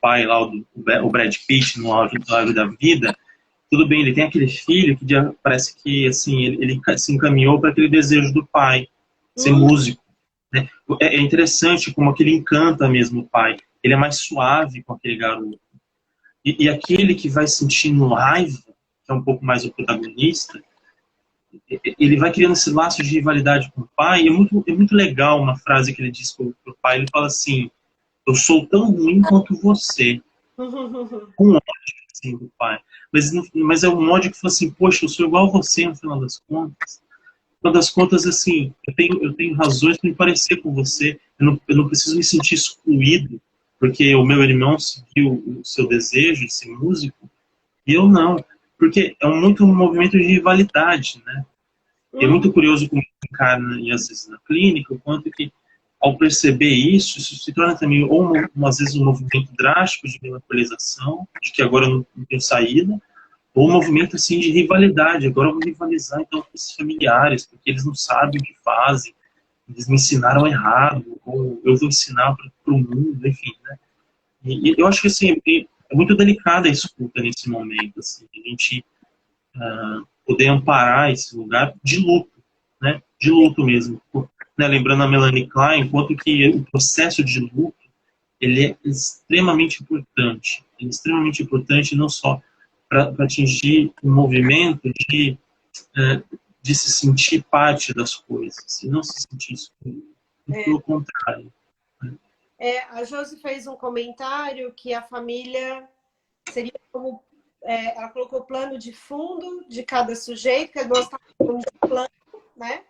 pai lá, o Brad Pitt no Auge da Vida, tudo bem, ele tem aquele filho que parece que assim ele se encaminhou para aquele desejo do pai, ser músico. Né? É interessante como aquele encanta mesmo o pai. Ele é mais suave com aquele garoto. E aquele que vai sentindo raiva, que é um pouco mais o protagonista, ele vai criando esse laço de rivalidade com o pai. E é muito legal uma frase que ele diz para o pai. Ele fala assim, eu sou tão ruim quanto você. Com ódio, assim, do pai. Mas é um ódio que fala assim, poxa, eu sou igual a você no final das contas. No final das contas, assim, eu tenho razões para me parecer com você. Eu não preciso me sentir excluído porque o meu irmão seguiu o seu desejo de ser músico e eu não. Porque é muito um movimento de rivalidade, né? E é muito curioso como encarna, e às vezes na clínica, o quanto que, ao perceber isso se torna também, às vezes, um movimento drástico de melancolização, de que agora eu não tenho saída, ou um movimento, assim, de rivalidade. Agora eu vou rivalizar, então, com esses familiares, porque eles não sabem o que fazem, eles me ensinaram errado, ou eu vou ensinar para o mundo, enfim, né? E eu acho que, assim, é muito delicada a escuta nesse momento, assim, a gente poder amparar esse lugar de luto, né? De luto mesmo. Né? Lembrando a Melanie Klein, enquanto que o processo de luto ele é extremamente importante. Ele é extremamente importante não só para atingir um movimento de se sentir parte das coisas, e não se sentir excluído. Pelo contrário. Né? A Josi fez um comentário que a família seria como... ela colocou o plano de fundo de cada sujeito, que nós estamos falando de plano, né?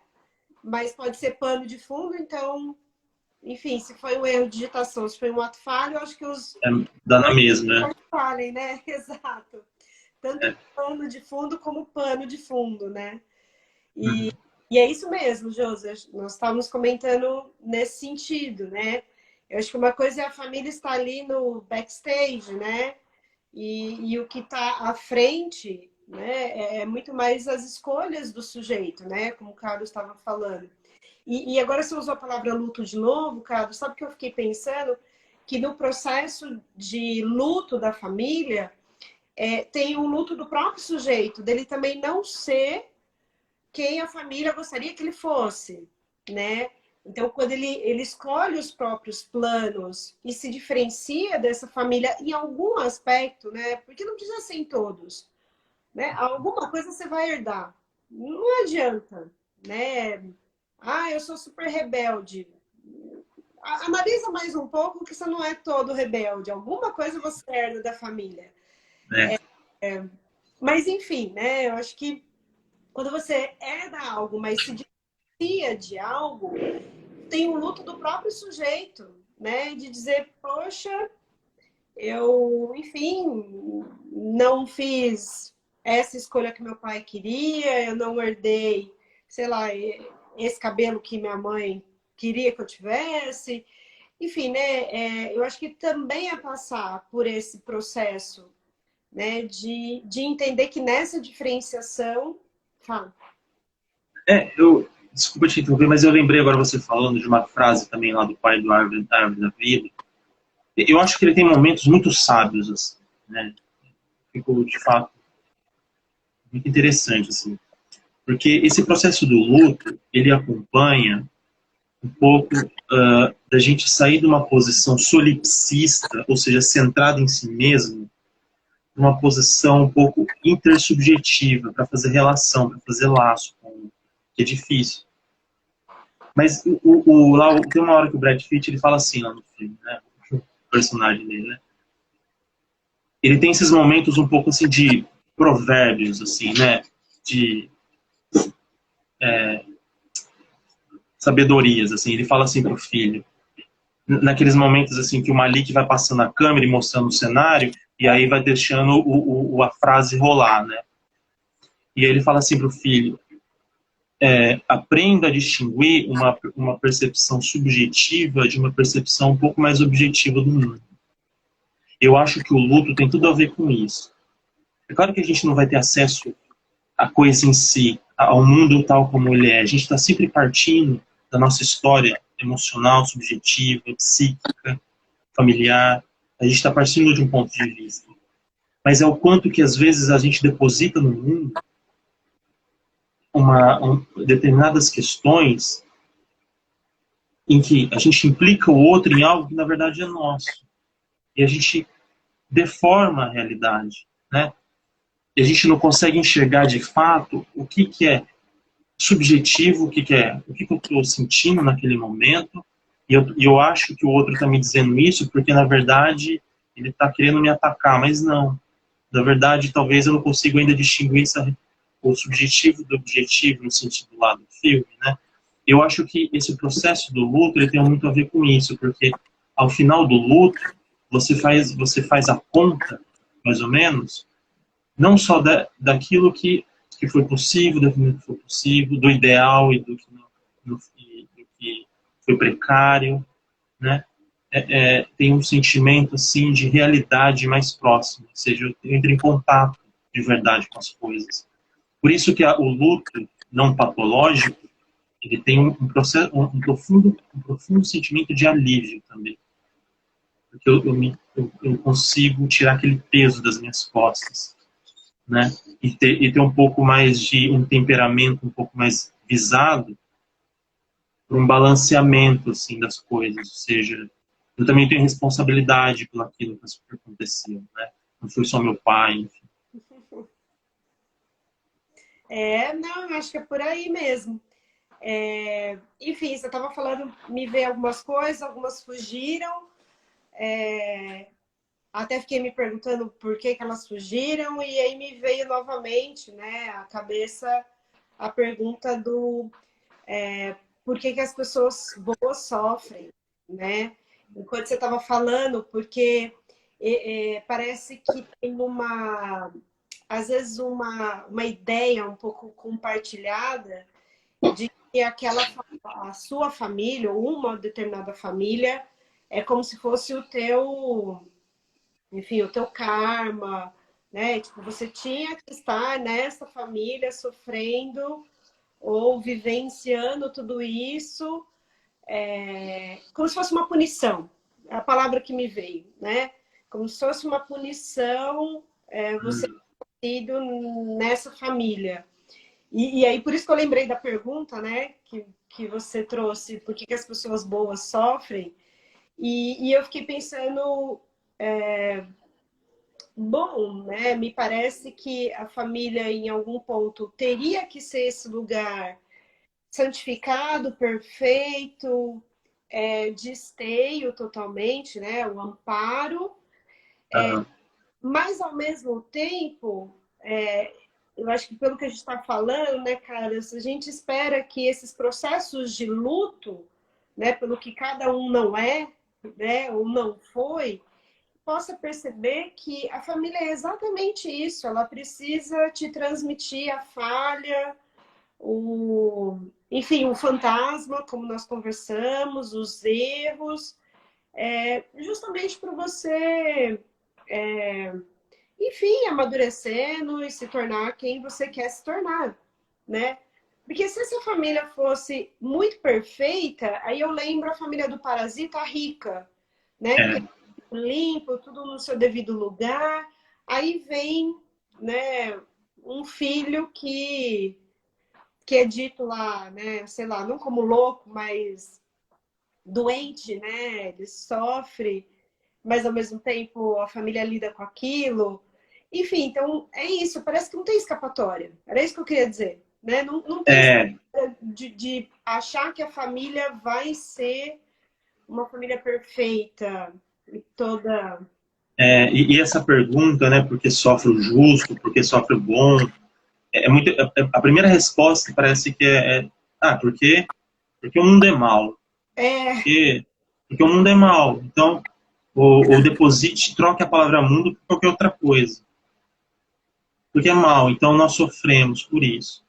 Mas pode ser pano de fundo, então enfim, se foi um erro de digitação, se foi um ato falho, eu acho que os Dá na mesma, né? falem, né? Exato. Tanto pano de fundo como pano de fundo, né? E, Uhum. e é isso mesmo, Josi. Nós estávamos comentando nesse sentido, né? Eu acho que uma coisa é a família estar ali no backstage, né? E o que está à frente, né? É muito mais as escolhas do sujeito, né? Como o Carlos estava falando. E agora você usou a palavra luto de novo, Carlos. Sabe o que eu fiquei pensando? Que no processo de luto da família, tem o luto do próprio sujeito, dele também não ser quem a família gostaria que ele fosse, né? Então, quando ele escolhe os próprios planos e se diferencia dessa família em algum aspecto, né? Porque não precisa ser em todos, né? Alguma coisa você vai herdar. Não adianta, né? Ah, eu sou super rebelde. Analisa mais um pouco que você não é todo rebelde. Alguma coisa você herda da família. É. Mas, enfim, né? Eu acho que quando você herda algo, mas se distancia de algo, tem o luto do próprio sujeito, né? De dizer, poxa, eu, enfim, não fiz essa escolha que meu pai queria, eu não herdei, sei lá, esse cabelo que minha mãe queria que eu tivesse. Enfim, né? Eu acho que também é passar por esse processo, né? De entender que nessa diferenciação. Fala. Desculpa te interromper, mas eu lembrei agora você falando de uma frase também lá do pai do Árvore da Vida. Eu acho que ele tem momentos muito sábios, assim, né? Ficou, de fato, muito interessante, assim. Porque esse processo do luto, ele acompanha um pouco da gente sair de uma posição solipsista, ou seja, centrada em si mesmo, uma posição um pouco intersubjetiva, para fazer relação, para fazer laço, que é difícil. Mas tem uma hora que o Brad Pitt ele fala assim lá no filme, né? O personagem dele, né? Ele tem esses momentos um pouco assim de provérbios, assim, né? De sabedorias, assim. Ele fala assim pro filho, naqueles momentos assim que o Malik vai passando a câmera e mostrando o cenário, e aí vai deixando a frase rolar, né? E aí ele fala assim pro filho, aprenda a distinguir uma percepção subjetiva de uma percepção um pouco mais objetiva do mundo. Eu acho que o luto tem tudo a ver com isso. É claro que a gente não vai ter acesso à coisa em si, ao mundo tal como ele é. A gente está sempre partindo da nossa história emocional, subjetiva, psíquica, familiar. A gente está partindo de um ponto de vista. Mas é o quanto que às vezes a gente deposita no mundo determinadas questões em que a gente implica o outro em algo que na verdade é nosso. E a gente deforma a realidade, né? E a gente não consegue enxergar de fato o que é subjetivo, o que eu estou sentindo naquele momento. E eu acho que o outro está me dizendo isso porque, na verdade, ele está querendo me atacar, mas não. Na verdade, talvez eu não consiga ainda distinguir o subjetivo do objetivo no sentido lá do filme, né? Eu acho que esse processo do luto ele tem muito a ver com isso, porque ao final do luto, você faz a conta, mais ou menos, não só daquilo que foi possível, daquilo que foi possível, do ideal e do que foi precário, né? Tem um sentimento assim de realidade mais próximo, ou seja, eu entro em contato de verdade com as coisas. Por isso que o luto não patológico ele tem um processo, um profundo sentimento de alívio também, porque eu consigo tirar aquele peso das minhas costas, né? E ter um pouco mais de um temperamento um pouco mais visado para um balanceamento assim das coisas, ou seja, eu também tenho responsabilidade pelo aquilo que aconteceu, né? Não foi só meu pai, enfim. Não, eu acho que é por aí mesmo. Enfim, você estava falando, me veio algumas coisas, algumas fugiram. Até fiquei me perguntando por que elas fugiram, e aí me veio novamente, né, à cabeça a pergunta do por que as pessoas boas sofrem, né? Enquanto você estava falando, porque parece que tem às vezes uma ideia um pouco compartilhada de que a sua família, ou uma determinada família, é como se fosse o teu, enfim, o teu karma, né? Tipo, você tinha que estar nessa família sofrendo ou vivenciando tudo isso, como se fosse uma punição. É a palavra que me veio, né? Como se fosse uma punição, você Hum. ter ido nessa família. E aí, por isso que eu lembrei da pergunta, né, que você trouxe, por que as pessoas boas sofrem? E eu fiquei pensando, bom, né, me parece que a família, em algum ponto, teria que ser esse lugar santificado, perfeito, de esteio totalmente, né, o amparo, Aham. mas ao mesmo tempo, eu acho que pelo que a gente está falando, né, cara, a gente espera que esses processos de luto, né, pelo que cada um não é, né, ou não foi, possa perceber que a família é exatamente isso, ela precisa te transmitir a falha, enfim, o fantasma, como nós conversamos, os erros, justamente para você, enfim, amadurecendo e se tornar quem você quer se tornar, né? Porque se essa família fosse muito perfeita, aí eu lembro a família do Parasita rica, né? Que é É, limpo, tudo no seu devido lugar. Aí vem, né, um filho que é dito lá, né, sei lá, não como louco, mas doente, né? Ele sofre, mas ao mesmo tempo a família lida com aquilo. Enfim, então é isso, parece que não tem escapatória. Era isso que eu queria dizer, né? Não tem é, escapatória de achar que a família vai ser uma família perfeita e toda. e essa pergunta, né, por que sofre o justo, por que sofre o bom, muito, a primeira resposta parece que porque o mundo é mal, É, porque o mundo é mal. Então, ou deposite, troque a palavra mundo por qualquer outra coisa. Porque é mal, então nós sofremos por isso.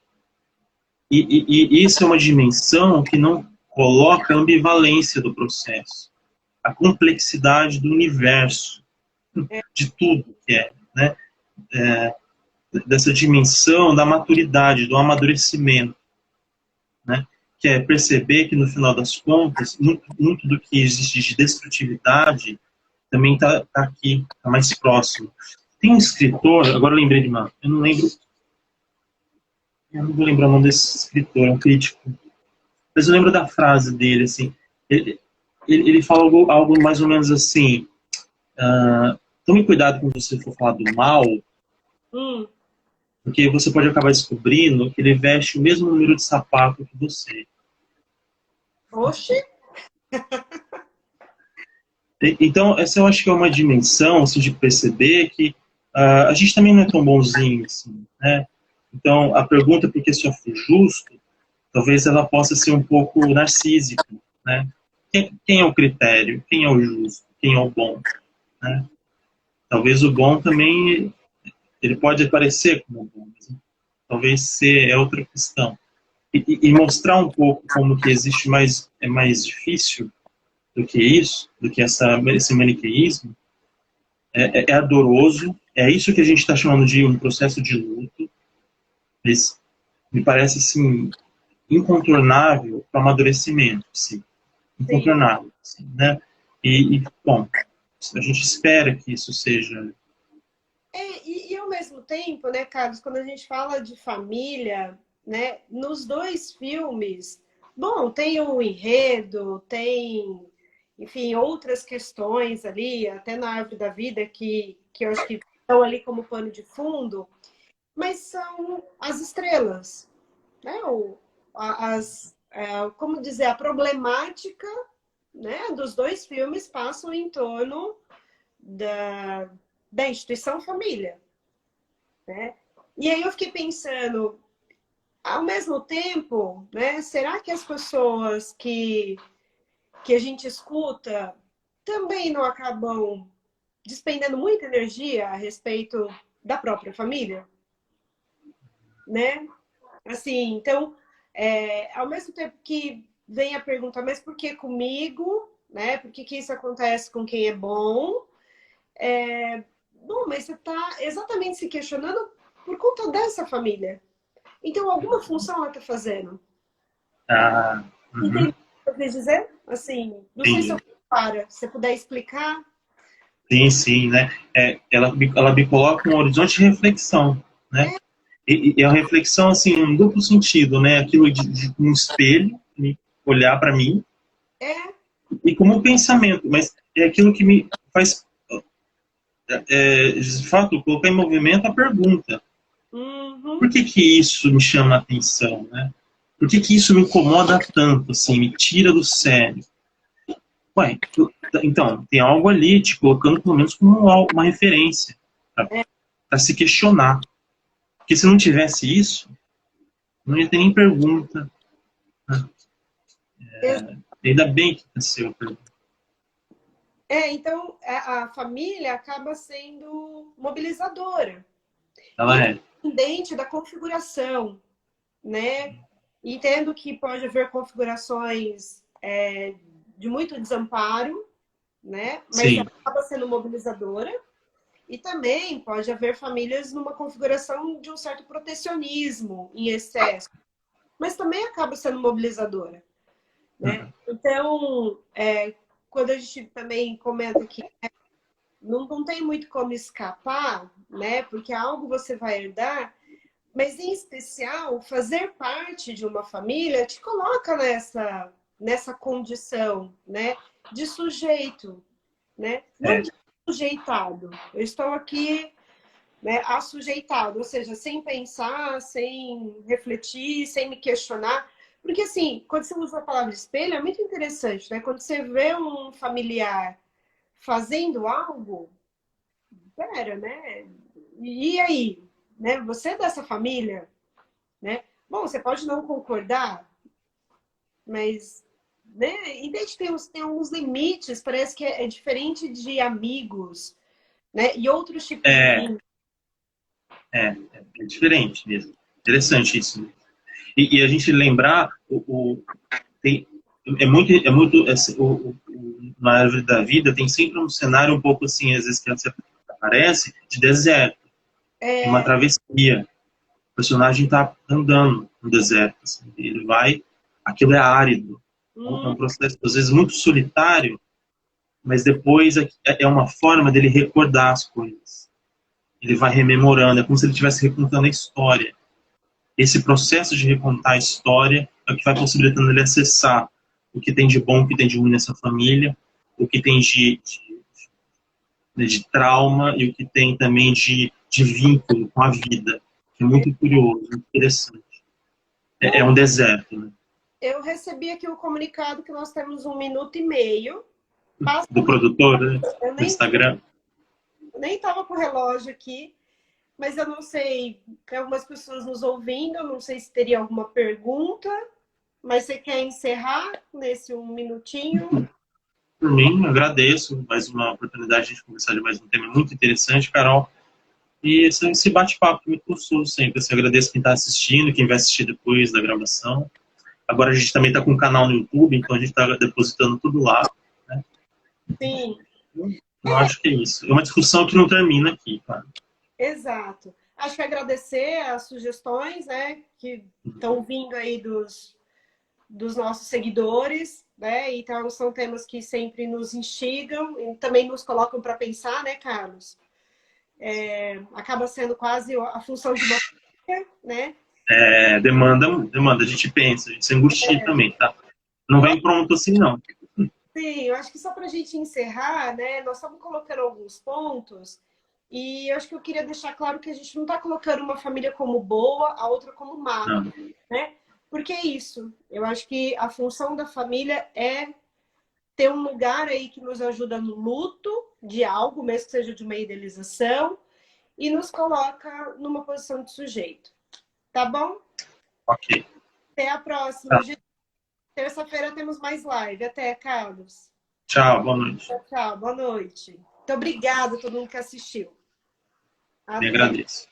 E isso é uma dimensão que não coloca a ambivalência do processo, a complexidade do universo, de tudo que é, né? Dessa dimensão da maturidade, do amadurecimento, né? Que é perceber que no final das contas, muito do que existe de destrutividade também está aqui, está mais próximo. Tem um escritor, agora eu lembrei de uma, eu não vou lembrar o nome desse escritor, é um crítico, mas eu lembro da frase dele, assim, ele, ele fala algo mais ou menos assim, tome cuidado quando você for falar do mal, hum, porque você pode acabar descobrindo que ele veste o mesmo número de sapato que você. oxe, Então, essa eu acho que é uma dimensão assim, de perceber que a gente também não é tão bonzinho assim, né? Então, a pergunta por que sofre o justo, talvez ela possa ser um pouco narcísica, né? Quem é o critério? Quem é o justo? Quem é o bom? Né? Talvez o bom também, ele pode aparecer como bom, mas talvez ser é outra questão. E mostrar um pouco como que existe é mais difícil do que isso, do que esse maniqueísmo, é ardoroso, é isso que a gente está chamando de um processo de luto, mas me parece, assim, incontornável para o amadurecimento, sim, sim. incontornável, assim, né? Bom, a gente espera que isso seja... E ao mesmo tempo, né, Carlos, quando a gente fala de família, né, nos dois filmes, bom, tem o enredo, tem, enfim, outras questões ali, até na Árvore da Vida, que eu acho que estão ali como pano de fundo, mas são as estrelas, né? Como dizer, a problemática, né, dos dois filmes passam em torno da, da instituição família, né? E aí eu fiquei pensando, ao mesmo tempo, né, será que as pessoas que que a gente escuta também não acabam despendendo muita energia a respeito da própria família, né? Assim, então, ao mesmo tempo que vem a pergunta, mas por que comigo, né? Por que que isso acontece com quem é bom? Bom, mas você está exatamente se questionando por conta dessa família. Então, alguma função ela está fazendo. Ah, Entende uhum, o que eu quis dizer? Assim, não sei se eu entendi. para, se você puder explicar. Sim, sim, né? Ela me coloca um horizonte de reflexão, né? É, E é uma reflexão, assim, um duplo sentido, né? Aquilo de um espelho, me olhar para mim, é, e como um pensamento, mas é aquilo que me faz, de fato, colocar em movimento a pergunta. uhum, Por que que isso me chama a atenção, né? Por que que isso me incomoda tanto, assim, me tira do sério? Ué, então, tem algo ali te colocando pelo menos como uma referência para se questionar. Porque se não tivesse isso, não ia ter nem pergunta. Né? Ainda bem que aconteceu a pergunta. então a família acaba sendo mobilizadora, Ela é. independente da configuração, né? Entendo que pode haver configurações de muito desamparo, né? Mas ela Sim. acaba sendo mobilizadora. E também pode haver famílias numa configuração de um certo protecionismo em excesso, mas também acaba sendo mobilizadora, né? Uhum. Então, quando a gente também comenta que não tem muito como escapar, né? Porque algo você vai herdar, mas em especial, fazer parte de uma família te coloca nessa condição, né? De sujeito, né? Não É, de sujeitado. Eu estou aqui, né, assujeitado, ou seja, sem pensar, sem refletir, sem me questionar. Porque, assim, quando você usa a palavra espelho, é muito interessante, né? Quando você vê um familiar fazendo algo, pera, né? E aí? Né? Você é dessa família, né? Bom, você pode não concordar, mas, né? Entende? Tem alguns limites, parece que é diferente de amigos, né? E outros tipos de é, vínculos. é diferente mesmo. Interessante isso. E a gente lembrar, tem, é muito na árvore da vida tem sempre um cenário um pouco assim, às vezes que aparece, de deserto, de uma É, travessia. O personagem está andando no deserto, assim, ele vai, aquilo é árido, é um hum, processo às vezes muito solitário, mas depois é uma forma dele recordar as coisas. Ele vai rememorando, é como se ele estivesse recontando a história. Esse processo de recontar a história é o que vai possibilitando ele acessar o que tem de bom, o que tem de ruim nessa família, o que tem de trauma e o que tem também de vínculo com a vida, que é muito curioso, muito interessante. É bom, um deserto, né? eu recebi aqui o comunicado que nós temos 1 minuto e meio. Passa Do muito. produtor, né? Eu Do nem Instagram. nem estava com o relógio aqui, mas eu não sei. Tem algumas pessoas nos ouvindo, eu não sei se teria alguma pergunta, mas você quer encerrar nesse 1 minutinho? Por mim, eu agradeço mais uma oportunidade de a gente conversar de mais um tema muito interessante, Carol. E esse bate-papo é muito gostoso sempre. Eu agradeço quem está assistindo, quem vai assistir depois da gravação. Agora a gente também está com um canal no YouTube, então a gente está depositando tudo lá. Né? Sim, Eu acho que é isso. É uma discussão que não termina aqui, claro. exato. Acho que agradecer as sugestões, né, que estão vindo aí dos nossos seguidores, né? Então são temas que sempre nos instigam e também nos colocam para pensar, né, Carlos? Acaba sendo quase a função de uma, né? Demanda, a gente pensa, a gente se angustia também, tá? Não vem pronto assim, não. Sim, eu acho que só para a gente encerrar, né? Nós estamos colocando alguns pontos e eu acho que eu queria deixar claro que a gente não está colocando uma família como boa, a outra como má, Não. né? Porque é isso. Eu acho que a função da família é ter um lugar aí que nos ajuda no luto de algo, mesmo que seja de uma idealização, e nos coloca numa posição de sujeito. Tá bom? Ok. Até a próxima, Tá. gente. Terça-feira temos mais live. Até, Carlos. Tchau, boa noite. Tchau, boa noite. Muito obrigada a todo mundo que assistiu. Me Até. agradeço.